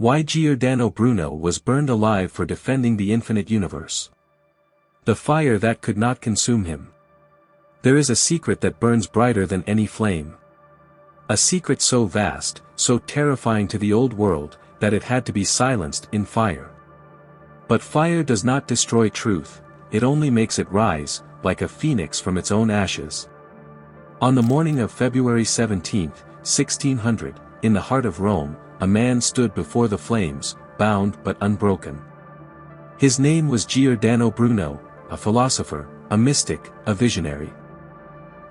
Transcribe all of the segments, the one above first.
Why Giordano Bruno was burned alive for defending the infinite universe. The fire that could not consume him. There is a secret that burns brighter than any flame. A secret so vast, so terrifying to the old world, that it had to be silenced in fire. But fire does not destroy truth, it only makes it rise, like a phoenix from its own ashes. On the morning of February 17, 1600, in the heart of Rome, a man stood before the flames, bound but unbroken. His name was Giordano Bruno, a philosopher, a mystic, a visionary.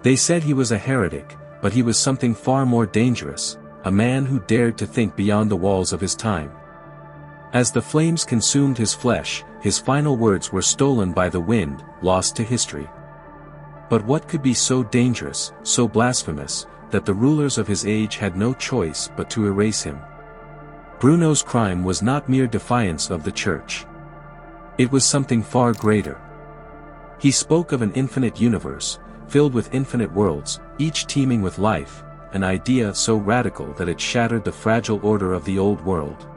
They said he was a heretic, but he was something far more dangerous, a man who dared to think beyond the walls of his time. As the flames consumed his flesh, his final words were stolen by the wind, lost to history. But what could be so dangerous, so blasphemous, that the rulers of his age had no choice but to erase him? Bruno's crime was not mere defiance of the church. It was something far greater. He spoke of an infinite universe, filled with infinite worlds, each teeming with life, an idea so radical that it shattered the fragile order of the old world.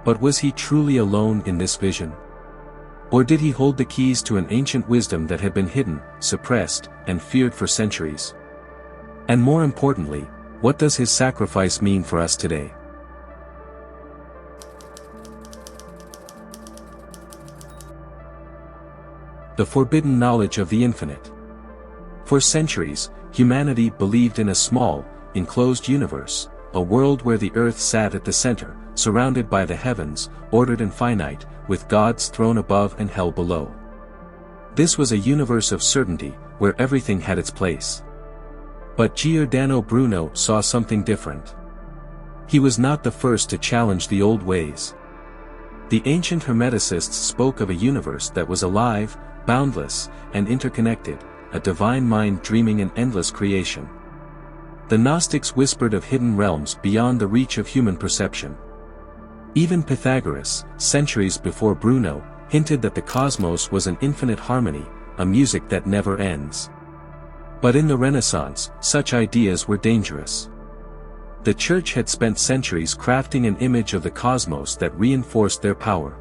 But was he truly alone in this vision? Or did he hold the keys to an ancient wisdom that had been hidden, suppressed, and feared for centuries? And more importantly, what does his sacrifice mean for us today? The forbidden knowledge of the infinite. For centuries, humanity believed in a small, enclosed universe, a world where the earth sat at the center, surrounded by the heavens, ordered and finite, with God's throne above and hell below. This was a universe of certainty, where everything had its place. But Giordano Bruno saw something different. He was not the first to challenge the old ways. The ancient Hermeticists spoke of a universe that was alive, boundless, and interconnected, a divine mind dreaming an endless creation. The Gnostics whispered of hidden realms beyond the reach of human perception. Even Pythagoras, centuries before Bruno, hinted that the cosmos was an infinite harmony, a music that never ends. But in the Renaissance, such ideas were dangerous. The Church had spent centuries crafting an image of the cosmos that reinforced their power.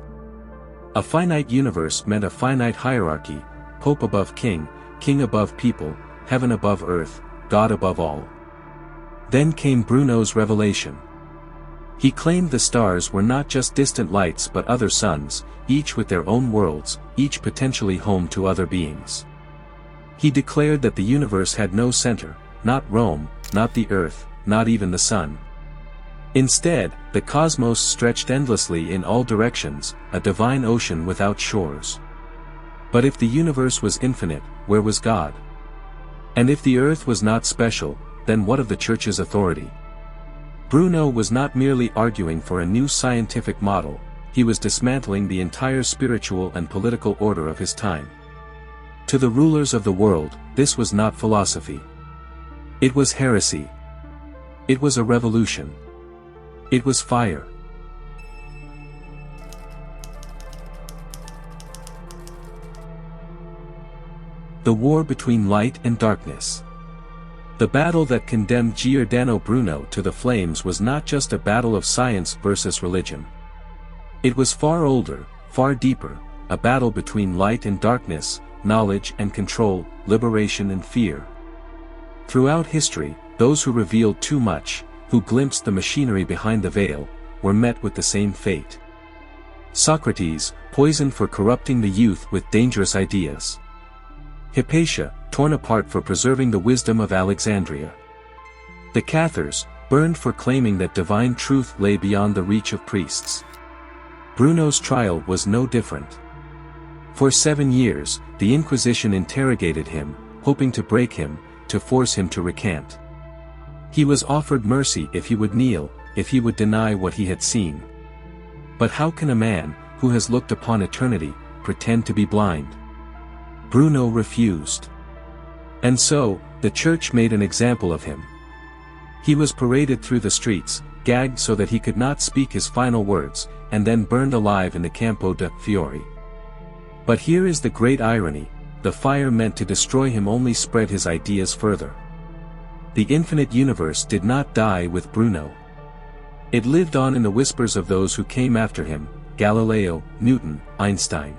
A finite universe meant a finite hierarchy, Pope above king, king above people, heaven above earth, God above all. Then came Bruno's revelation. He claimed the stars were not just distant lights but other suns, each with their own worlds, each potentially home to other beings. He declared that the universe had no center, not Rome, not the earth, not even the sun. Instead, the cosmos stretched endlessly in all directions, a divine ocean without shores. But if the universe was infinite, where was God? And if the earth was not special, then what of the Church's authority? Bruno was not merely arguing for a new scientific model, he was dismantling the entire spiritual and political order of his time. To the rulers of the world, this was not philosophy. It was heresy. It was a revolution. It was fire. The war between light and darkness. The battle that condemned Giordano Bruno to the flames was not just a battle of science versus religion. It was far older, far deeper, a battle between light and darkness, knowledge and control, liberation and fear. Throughout history, those who revealed too much, who glimpsed the machinery behind the veil, were met with the same fate. Socrates, poisoned for corrupting the youth with dangerous ideas. Hypatia, torn apart for preserving the wisdom of Alexandria. The Cathars, burned for claiming that divine truth lay beyond the reach of priests. Bruno's trial was no different. For 7 years, the Inquisition interrogated him, hoping to break him, to force him to recant. He was offered mercy if he would kneel, if he would deny what he had seen. But how can a man, who has looked upon eternity, pretend to be blind? Bruno refused. And so, the Church made an example of him. He was paraded through the streets, gagged so that he could not speak his final words, and then burned alive in the Campo de' Fiori. But here is the great irony, the fire meant to destroy him only spread his ideas further. The infinite universe did not die with Bruno. It lived on in the whispers of those who came after him, Galileo, Newton, Einstein.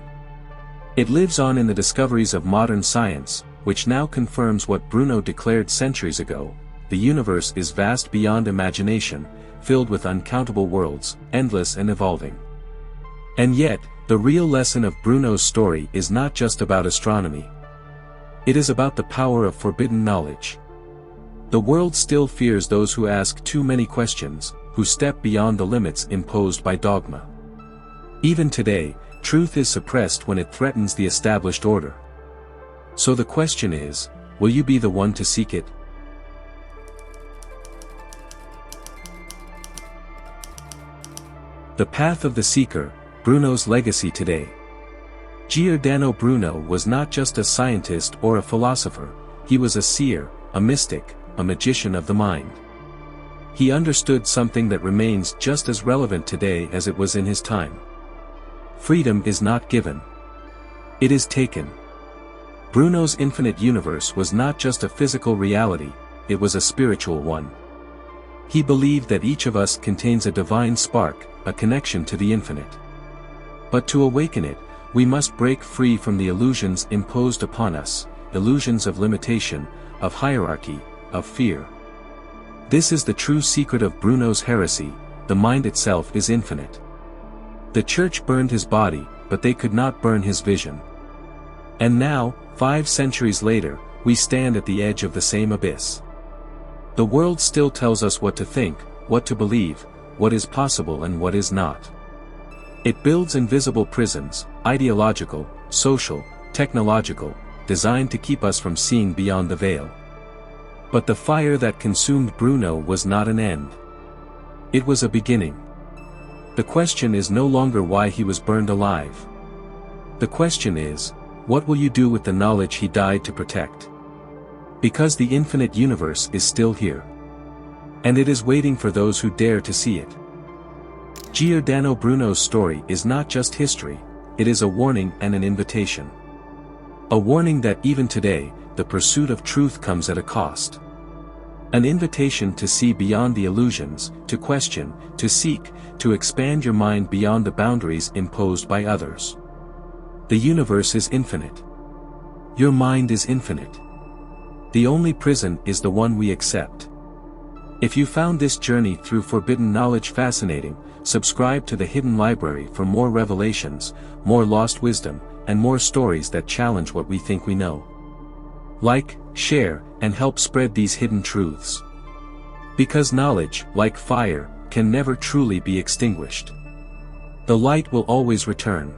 It lives on in the discoveries of modern science, which now confirms what Bruno declared centuries ago: the universe is vast beyond imagination, filled with uncountable worlds, endless and evolving. And yet, the real lesson of Bruno's story is not just about astronomy. It is about the power of forbidden knowledge. The world still fears those who ask too many questions, who step beyond the limits imposed by dogma. Even today, truth is suppressed when it threatens the established order. So the question is, will you be the one to seek it? The Path of the Seeker, Bruno's legacy today. Giordano Bruno was not just a scientist or a philosopher, he was a seer, a mystic, a magician of the mind. He understood something that remains just as relevant today as it was in his time. Freedom is not given. It is taken. Bruno's infinite universe was not just a physical reality, it was a spiritual one. He believed that each of us contains a divine spark, a connection to the infinite. But to awaken it, we must break free from the illusions imposed upon us, illusions of limitation, of hierarchy, of fear. This is the true secret of Bruno's heresy: the mind itself is infinite. The church burned his body, but they could not burn his vision. And now, 5 centuries later, we stand at the edge of the same abyss. The world still tells us what to think, what to believe, what is possible and what is not. It builds invisible prisons, ideological, social, technological, designed to keep us from seeing beyond the veil. But the fire that consumed Bruno was not an end. It was a beginning. The question is no longer why he was burned alive. The question is, what will you do with the knowledge he died to protect? Because the infinite universe is still here. And it is waiting for those who dare to see it. Giordano Bruno's story is not just history, it is a warning and an invitation. A warning that even today, the pursuit of truth comes at a cost. An invitation to see beyond the illusions, to question, to seek, to expand your mind beyond the boundaries imposed by others. The universe is infinite. Your mind is infinite. The only prison is the one we accept. If you found this journey through forbidden knowledge fascinating, subscribe to the Hidden Library for more revelations, more lost wisdom, and more stories that challenge what we think we know. Like, share, and help spread these hidden truths. Because knowledge, like fire, can never truly be extinguished. The light will always return.